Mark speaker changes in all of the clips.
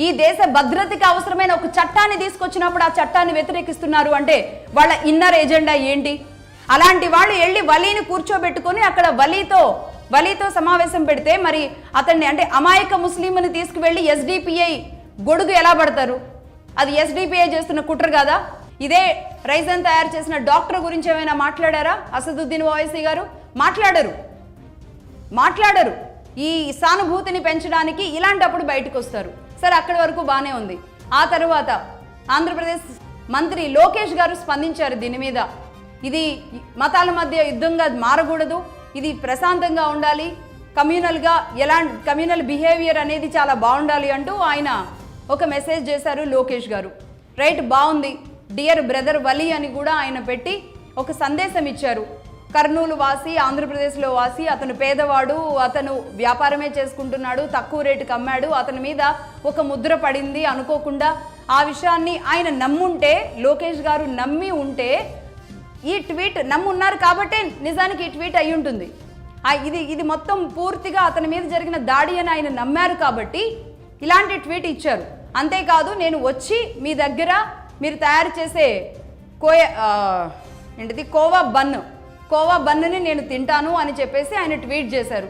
Speaker 1: ఈ దేశ భద్రతకి అవసరమైన ఒక చట్టాన్ని తీసుకొచ్చినప్పుడు ఆ చట్టాన్ని వ్యతిరేకిస్తున్నారు అంటే వాళ్ళ ఇన్నర్ ఎజెండా ఏంటి? అలాంటి వాళ్ళు వెళ్ళి వలీని కూర్చోబెట్టుకొని అక్కడ వలీతో సమావేశం పెడితే మరి అతన్ని అంటే అమాయక ముస్లింని తీసుకువెళ్ళి ఎస్డిపిఐ గొడుగు ఎలా పడతారు? అది ఎస్డిపిఐ చేస్తున్న కుట్ర కాదా? ఇదే రైజన్ తయారు చేసిన డాక్టర్ గురించి ఏమైనా మాట్లాడారా అసదుద్దీన్ ఓవైసీ గారు? మాట్లాడరు. ఈ సానుభూతిని పెంచడానికి ఇలాంటప్పుడు బయటకు వస్తారు. సరే, అక్కడి వరకు బాగానే ఉంది. ఆ తర్వాత ఆంధ్రప్రదేశ్ మంత్రి లోకేష్ గారు స్పందించారు దీని మీద. ఇది మతాల మధ్య యుద్ధంగా మారకూడదు, ఇది ప్రశాంతంగా ఉండాలి, కమ్యూనల్ బిహేవియర్ అనేది చాలా బాగుండాలి అంటూ ఆయన ఒక మెసేజ్ చేశారు లోకేష్ గారు. రైట్, బాగుంది. డియర్ బ్రదర్ వలీ అని కూడా ఆయన పెట్టి ఒక సందేశం ఇచ్చారు. కర్నూలు వాసి, ఆంధ్రప్రదేశ్లో వాసి, అతను పేదవాడు, అతను వ్యాపారమే చేసుకుంటున్నాడు, తక్కువ రేటుకి అమ్మాడు, అతని మీద ఒక ముద్ర పడింది అనుకోకుండా. ఆ విషయాన్ని ఆయన నమ్ముంటే, లోకేష్ గారు నమ్మి ఉంటే ఈ ట్వీట్ నమ్మున్నారు కాబట్టే నిజానికి ఈ ట్వీట్ అయి ఉంటుంది. ఇది మొత్తం పూర్తిగా అతని మీద జరిగిన దాడి అని ఆయన నమ్మారు కాబట్టి ఇలాంటి ట్వీట్ ఇచ్చారు. అంతేకాదు, నేను వచ్చి మీ దగ్గర మీరు తయారు చేసే కోవా బన్నుని నేను తింటాను అని చెప్పేసి ఆయన ట్వీట్ చేశారు.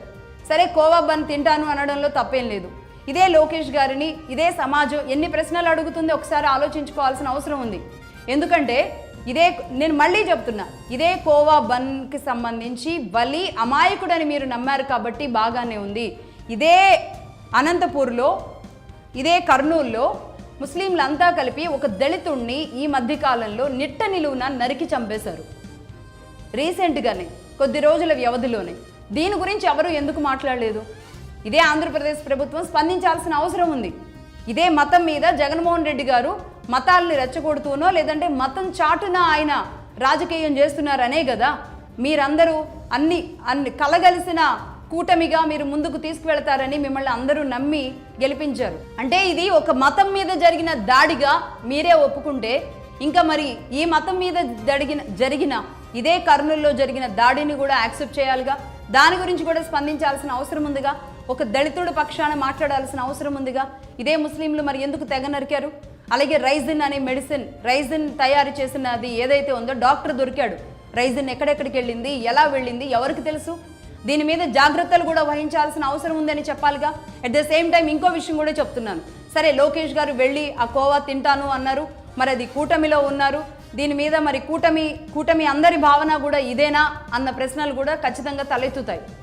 Speaker 1: సరే, కోవా బన్ తింటాను అనడంలో తప్పేం లేదు. ఇదే లోకేష్ గారిని ఇదే సమాజం ఎన్ని ప్రశ్నలు అడుగుతుందో ఒకసారి ఆలోచించుకోవాల్సిన అవసరం ఉంది. ఎందుకంటే నేను మళ్ళీ చెప్తున్నా, ఇదే కోవా బన్కి సంబంధించి వలీ అమాయకుడని మీరు నమ్మారు కాబట్టి బాగానే ఉంది. ఇదే అనంతపూర్లో, ఇదే కర్నూల్లో ముస్లింలంతా కలిపి ఒక దళితుణ్ణి ఈ మధ్యకాలంలో నిట్ట నిలువున నరికి చంపేశారు. రీసెంట్గానే, కొద్ది రోజుల వ్యవధిలోనే. దీని గురించి ఎవరు ఎందుకు మాట్లాడలేదు? ఇదే ఆంధ్రప్రదేశ్ ప్రభుత్వం స్పందించాల్సిన అవసరం ఉంది. ఇదే మతం మీద జగన్మోహన్ రెడ్డి గారు మతాలని రెచ్చగొడుతూనో లేదంటే మతం చాటున ఆయన రాజకీయం చేస్తున్నారనే కదా మీరందరూ అన్ని కలగలిసిన కూటమిగా మీరు ముందుకు తీసుకువెళతారని మిమ్మల్ని అందరూ నమ్మి గెలిపించారు. అంటే ఇది ఒక మతం మీద జరిగిన దాడిగా మీరే ఒప్పుకుంటే, ఇంకా మరి ఈ మతం మీద జరిగిన ఇదే కర్నూలులో జరిగిన దాడిని కూడా యాక్సెప్ట్ చేయాలిగా. దాని గురించి కూడా స్పందించాల్సిన అవసరం ఉందిగా. ఒక దళితుడి పక్షాన మాట్లాడాల్సిన అవసరం ఉందిగా. ఇదే ముస్లింలు మరి ఎందుకు తెగ నరికారు? అలాగే రైజిన్ అనే రైజిన్ తయారు చేసినది ఏదైతే ఉందో, డాక్టర్ దొరికాడు. రైజిన్ ఎక్కడెక్కడికి వెళ్ళింది, ఎలా వెళ్ళింది, ఎవరికి తెలుసు? దీని మీద జాగ్రత్తలు కూడా వహించాల్సిన అవసరం ఉందని చెప్పాలిగా. అట్ ద సేమ్ టైం ఇంకో విషయం కూడా చెప్తున్నాను. సరే, లోకేష్ గారు వెళ్ళి ఆ కోవా తింటాను అన్నారు, మరి అది కూటమిలో ఉన్నారు. దీని మీద మరి కూటమి అందరి భావన కూడా ఇదేనా అన్న ప్రశ్నలు కూడా ఖచ్చితంగా తలెత్తుతాయి.